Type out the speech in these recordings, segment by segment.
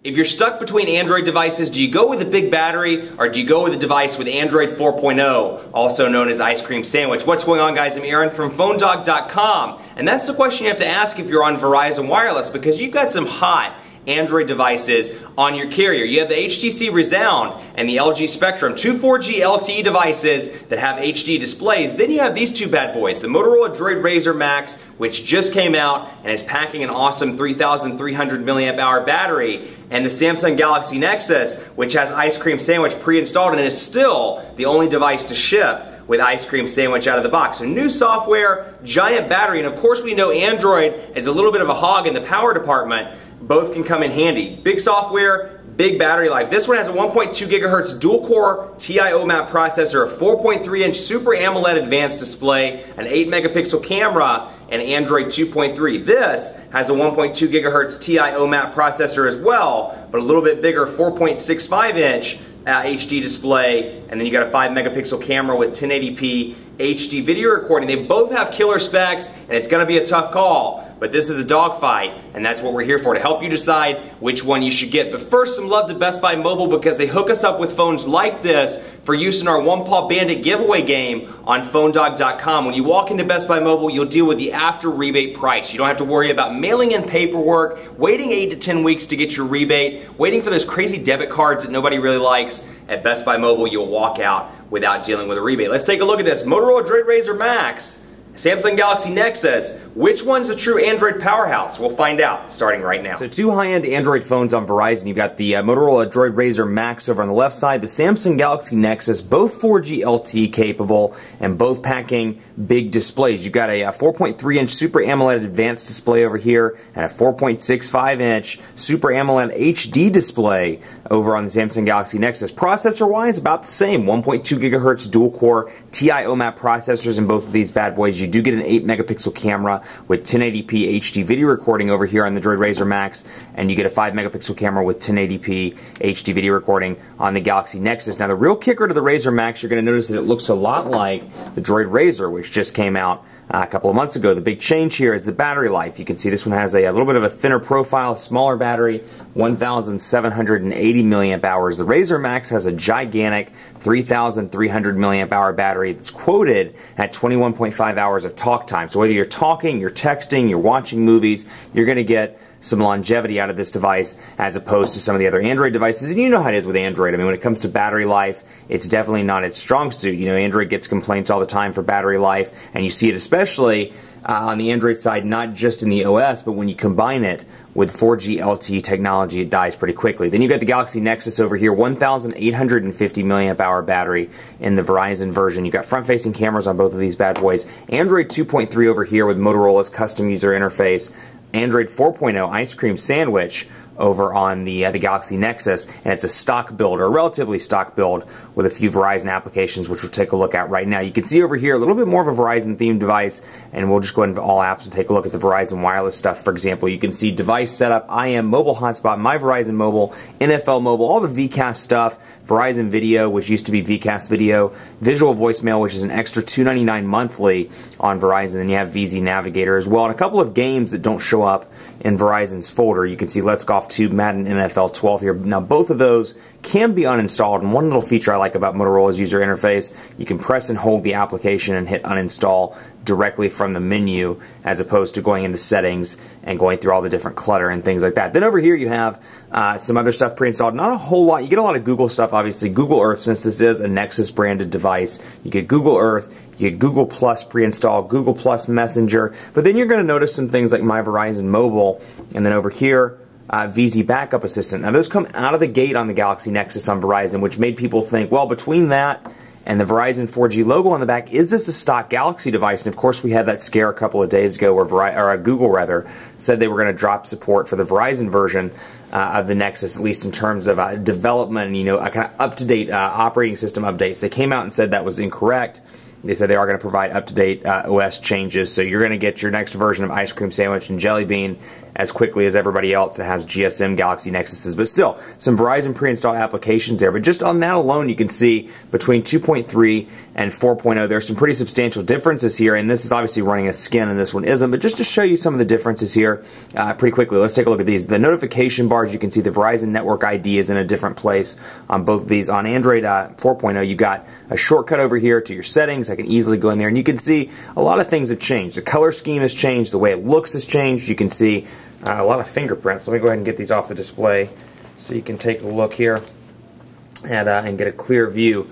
If you're stuck between Android devices, do you go with a big battery or do you go with a device with Android 4.0, also known as Ice Cream Sandwich? What's going on, guys? I'm Aaron from PhoneDog.com, and that's the question you have to ask if you're on Verizon Wireless, because you've got some hot Android devices on your carrier. You have the HTC Resound and the LG Spectrum, two 4G LTE devices that have HD displays. Then you have these two bad boys, the Motorola DROID RAZR MAXX, which just came out and is packing an awesome 3,300 milliamp hour battery, and the Samsung Galaxy Nexus, which has Ice Cream Sandwich pre-installed and is still the only device to ship with Ice Cream Sandwich out of the box. So new software, giant battery, and of course we know Android is a little bit of a hog in the power department. Both can come in handy. Big software, big battery life. This one has a 1.2 gigahertz dual-core TI-OMAP processor, a 4.3-inch Super AMOLED advanced display, an 8-megapixel camera, and Android 2.3. This has a 1.2 gigahertz TI-OMAP processor as well, but a little bit bigger 4.65-inch HD display, and then you got a 5-megapixel camera with 1080p HD video recording. They both have killer specs, and it's going to be a tough call. But this is a dogfight, and that's what we're here for, to help you decide which one you should get. But first, some love to Best Buy Mobile, because they hook us up with phones like this for use in our One Paw Bandit giveaway game on PhoneDog.com. When you walk into Best Buy Mobile, you'll deal with the after rebate price. You don't have to worry about mailing in paperwork, waiting 8 to 10 weeks to get your rebate, waiting for those crazy debit cards that nobody really likes. At Best Buy Mobile, you'll walk out without dealing with a rebate. Let's take a look at this. Motorola DROID RAZR MAXX, Samsung Galaxy Nexus. Which one's a true Android powerhouse? We'll find out starting right now. So two high-end Android phones on Verizon. You've got the Motorola DROID RAZR MAXX over on the left side, the Samsung Galaxy Nexus, both 4G LTE capable and both packing big displays. You've got a 4.3-inch Super AMOLED advanced display over here and a 4.65-inch Super AMOLED HD display over on the Samsung Galaxy Nexus. Processor-wise, about the same. 1.2 gigahertz dual-core TI-OMAP processors in both of these bad boys. You do get an 8-megapixel camera with 1080p HD video recording over here on the DROID RAZR MAXX, and you get a 5-megapixel camera with 1080p HD video recording on the Galaxy Nexus. Now, the real kicker to the RAZR MAXX, you're going to notice that it looks a lot like the DROID RAZR, which just came out a couple of months ago. The big change here is the battery life. You can see this one has a little bit of a thinner profile, smaller battery, 1,780 milliamp hours. The RAZR MAXX has a gigantic 3,300 milliamp hour battery that's quoted at 21.5 hours of talk time. So whether you're talking, you're texting, you're watching movies, you're going to get some longevity out of this device as opposed to some of the other Android devices. And you know how it is with Android. I mean, when it comes to battery life, it's definitely not its strong suit. You know, Android gets complaints all the time for battery life, and you see it especially on the Android side, not just in the OS, but when you combine it with 4G LTE technology, it dies pretty quickly. Then you've got the Galaxy Nexus over here, 1,850 milliamp hour battery in the Verizon version. You've got front-facing cameras on both of these bad boys. Android 2.3 over here with Motorola's custom user interface. Android 4.0 Ice Cream Sandwich over on the Galaxy Nexus, and it's a stock build, or a relatively stock build, with a few Verizon applications, which we'll take a look at right now. You can see over here a little bit more of a Verizon-themed device, and we'll just go into all apps and take a look at the Verizon wireless stuff. For example, you can see device setup, IM, mobile hotspot, My Verizon Mobile, NFL Mobile, all the VCast stuff, Verizon Video, which used to be VCast Video, Visual Voicemail, which is an extra $2.99 monthly on Verizon, and you have VZ Navigator as well, and a couple of games that don't show up in Verizon's folder. You can see Let's Golf 2, Madden NFL 12 here. Now, both of those can be uninstalled, and one little feature I like about Motorola's user interface, you can press and hold the application and hit uninstall directly from the menu, as opposed to going into settings and going through all the different clutter and things like that. Then over here you have some other stuff pre-installed. Not a whole lot. You get a lot of Google stuff, obviously. Google Earth, since this is a Nexus branded device, you get Google Earth, you get Google Plus pre-installed, Google Plus Messenger, but then you're going to notice some things like My Verizon Mobile, and then over here, VZ Backup Assistant. Now those come out of the gate on the Galaxy Nexus on Verizon, which made people think, well, between that and the Verizon 4G logo on the back, is this a stock Galaxy device? And of course we had that scare a couple of days ago where Google said they were going to drop support for the Verizon version of the Nexus, at least in terms of development and, you know, kind of up-to-date operating system updates. They came out and said that was incorrect. They said they are going to provide up-to-date OS changes, so you're going to get your next version of Ice Cream Sandwich and Jelly Bean as quickly as everybody else that has GSM Galaxy Nexuses. But still, some Verizon pre-installed applications there. But just on that alone, you can see between 2.3 and 4.0, there's some pretty substantial differences here, and this is obviously running a skin and this one isn't. But just to show you some of the differences here pretty quickly, let's take a look at these. The notification bars, you can see the Verizon Network ID is in a different place on both of these. On Android 4.0, you got a shortcut over here to your settings. I can easily go in there, and you can see a lot of things have changed. The color scheme has changed, the way it looks has changed. You can see a lot of fingerprints. Let me go ahead and get these off the display so you can take a look here and get a clear view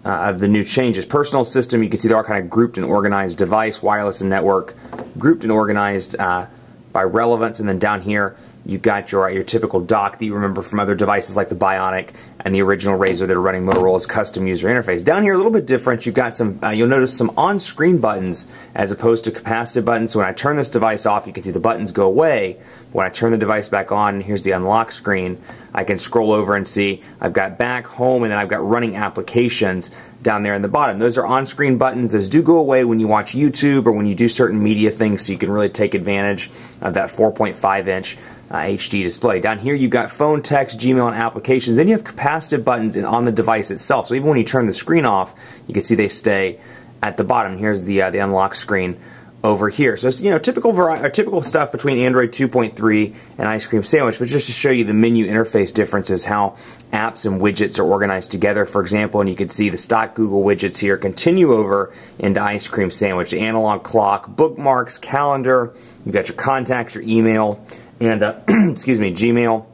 of the new changes. Personal system, you can see they're all kind of grouped and organized. Device, wireless, and network, grouped and organized by relevance. And then down here, you've got your typical dock that you remember from other devices like the Bionic and the original Razr that are running Motorola's custom user interface. Down here, a little bit different. You've got some, you'll notice some on-screen buttons as opposed to capacitive buttons. So when I turn this device off, you can see the buttons go away. When I turn the device back on, here's the unlock screen, I can scroll over and see I've got back, home, and then I've got running applications down there in the bottom. Those are on-screen buttons. Those do go away when you watch YouTube or when you do certain media things, so you can really take advantage of that 4.5-inch HD display. Down here you've got phone, text, Gmail, and applications. Then you have capacitive buttons on the device itself. So even when you turn the screen off, you can see they stay at the bottom. Here's the unlock screen over here. So it's typical stuff between Android 2.3 and Ice Cream Sandwich, but just to show you the menu interface differences, how apps and widgets are organized together, for example, and you can see the stock Google widgets here continue over into Ice Cream Sandwich. The analog clock, bookmarks, calendar, you've got your contacts, your email, and excuse me, Gmail,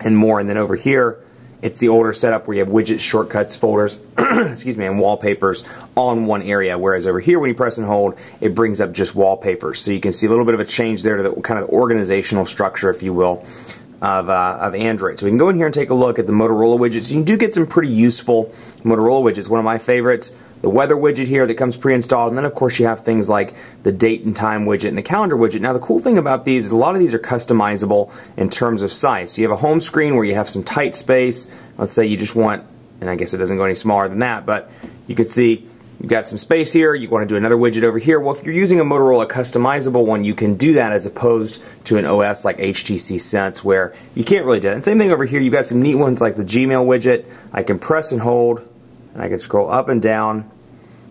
and more. And then over here, it's the older setup where you have widgets, shortcuts, folders, excuse me, and wallpapers all in one area. Whereas over here, when you press and hold, it brings up just wallpapers. So you can see a little bit of a change there to the kind of organizational structure, if you will, of Android. So we can go in here and take a look at the Motorola widgets. You do get some pretty useful Motorola widgets. One of my favorites, the weather widget here that comes pre-installed, and then of course you have things like the date and time widget and the calendar widget. Now the cool thing about these is a lot of these are customizable in terms of size. So you have a home screen where you have some tight space. Let's say you just want, and I guess it doesn't go any smaller than that, but you can see you've got some space here. You want to do another widget over here. Well, if you're using a Motorola customizable one, you can do that as opposed to an OS like HTC Sense where you can't really do that. And same thing over here. You've got some neat ones like the Gmail widget. I can press and hold, and I can scroll up and down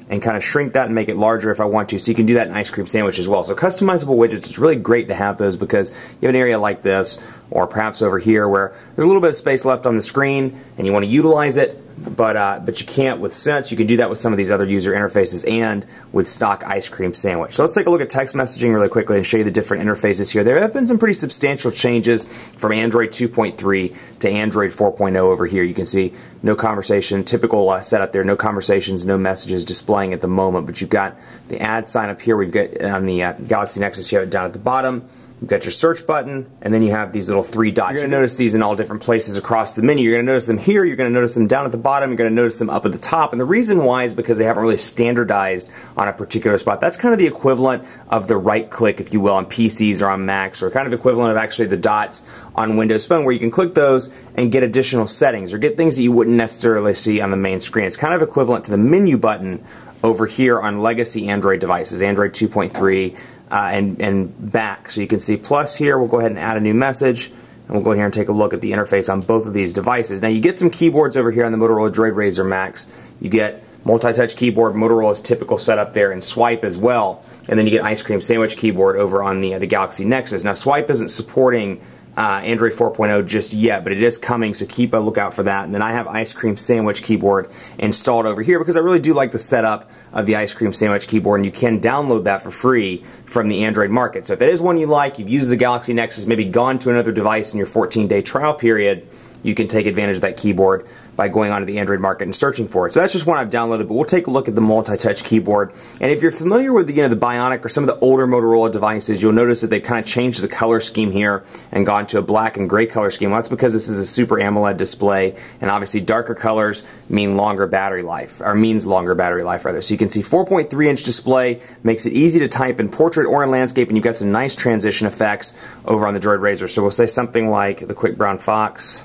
and kind of shrink that and make it larger if I want to. So you can do that in Ice Cream Sandwich as well. So customizable widgets, it's really great to have those because you have an area like this, or perhaps over here where there's a little bit of space left on the screen and you want to utilize it, but you can't with Sense. You can do that with some of these other user interfaces and with stock Ice Cream Sandwich. So let's take a look at text messaging really quickly and show you the different interfaces here. There have been some pretty substantial changes from Android 2.3 to Android 4.0 over here. You can see no conversation, typical setup there, no conversations, no messages displaying at the moment, but you've got the add sign up here where you get on the Galaxy Nexus here down at the bottom. You've got your search button, and then you have these little three dots. You're going to notice these in all different places across the menu. You're going to notice them here, you're going to notice them down at the bottom, you're going to notice them up at the top. And the reason why is because they haven't really standardized on a particular spot. That's kind of the equivalent of the right click, if you will, on PCs or on Macs, or kind of equivalent of actually the dots on Windows Phone, where you can click those and get additional settings or get things that you wouldn't necessarily see on the main screen. It's kind of equivalent to the menu button over here on legacy Android devices, Android 2.3 and back. So you can see plus here. We'll go ahead and add a new message, and we'll go in here and take a look at the interface on both of these devices. Now you get some keyboards over here on the Motorola DROID RAZR MAXX. You get multi-touch keyboard, Motorola's typical setup there, and swipe as well. And then you get Ice Cream Sandwich keyboard over on the Galaxy Nexus. Now swipe isn't supporting Android 4.0 just yet, but it is coming, so keep a lookout for that. And then I have Ice Cream Sandwich keyboard installed over here because I really do like the setup of the Ice Cream Sandwich keyboard, and you can download that for free from the Android market. So if it is one you like, you've used the Galaxy Nexus, maybe gone to another device in your 14-day trial period, you can take advantage of that keyboard by going onto the Android market and searching for it. So that's just one I've downloaded, but we'll take a look at the multi-touch keyboard. And if you're familiar with the Bionic or some of the older Motorola devices, you'll notice that they've kind of changed the color scheme here and gone to a black and gray color scheme. Well, that's because this is a Super AMOLED display, and obviously darker colors mean longer battery life, or means longer battery life rather. So you can see 4.3-inch display makes it easy to type in portrait or in landscape, and you've got some nice transition effects over on the DROID RAZR. So we'll say something like the quick brown fox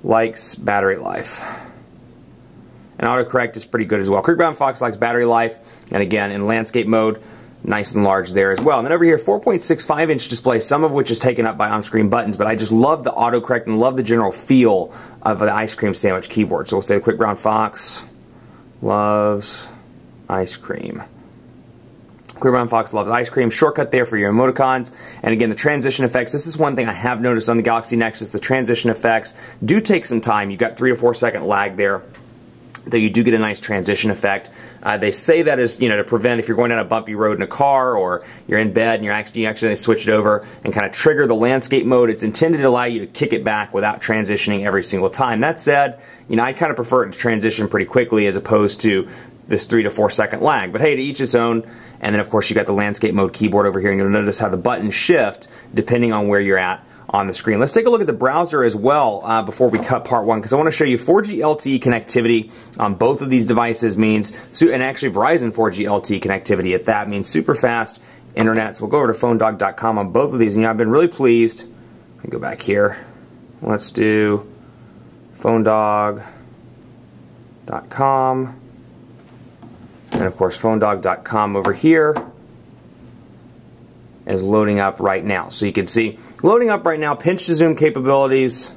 likes battery life. and autocorrect is pretty good as well. Quick Brown Fox likes battery life, and again, in landscape mode, nice and large there as well. And then over here, 4.65-inch display, some of which is taken up by on-screen buttons, but I just love the autocorrect and love the general feel of the ice cream sandwich keyboard. So we'll say Quick Brown Fox loves ice cream. Quick Brown Fox loves ice cream. Shortcut there for your emoticons. And again, the transition effects. This is one thing I have noticed on the Galaxy Nexus. The transition effects do take some time. You've got 3 or 4 second lag there, though you do get a nice transition effect. They say that is, to prevent if you're going down a bumpy road in a car or you're in bed and you actually switch it over and kind of trigger the landscape mode. It's intended to allow you to kick it back without transitioning every single time. That said, I kind of prefer it to transition pretty quickly as opposed to this 3 to 4 second lag. But hey, to each its own. And then of course you got the landscape mode keyboard over here, and you'll notice how the buttons shift depending on where you're at on the screen. Let's take a look at the browser as well before we cut part one, because I want to show you 4G LTE connectivity on both of these devices means, and actually Verizon 4G LTE connectivity at that, means super fast internet. So we'll go over to phonedog.com on both of these, and I've been really pleased. Let me go back here. Let's do phonedog.com. And of course, phonedog.com over here is loading up right now. So you can see, loading up right now, pinch to zoom capabilities,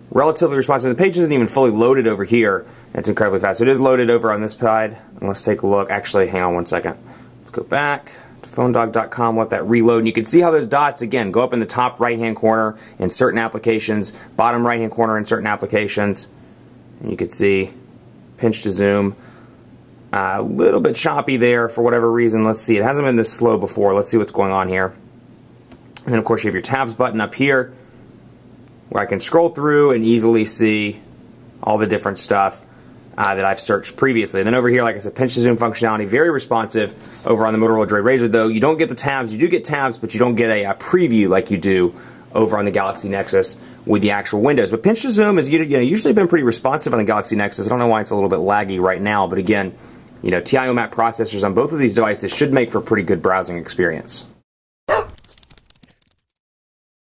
relatively responsive. The page isn't even fully loaded over here. It's incredibly fast. So it is loaded over on this side. And let's take a look. Actually, hang on one second. Let's go back to phonedog.com, let that reload. And you can see how those dots, again, go up in the top right-hand corner in certain applications, bottom right-hand corner in certain applications. And you can see, pinch to zoom. A little bit choppy there for whatever reason. Let's see. It hasn't been this slow before. Let's see what's going on here. And then, of course, you have your tabs button up here where I can scroll through and easily see all the different stuff that I've searched previously. And then over here, like I said, pinch to zoom functionality, very responsive over on the Motorola DROID RAZR, though you don't get the tabs. You do get tabs, but you don't get a preview like you do over on the Galaxy Nexus with the actual windows. But pinch to zoom has usually been pretty responsive on the Galaxy Nexus. I don't know why it's a little bit laggy right now, but again, TIO map processors on both of these devices should make for a pretty good browsing experience.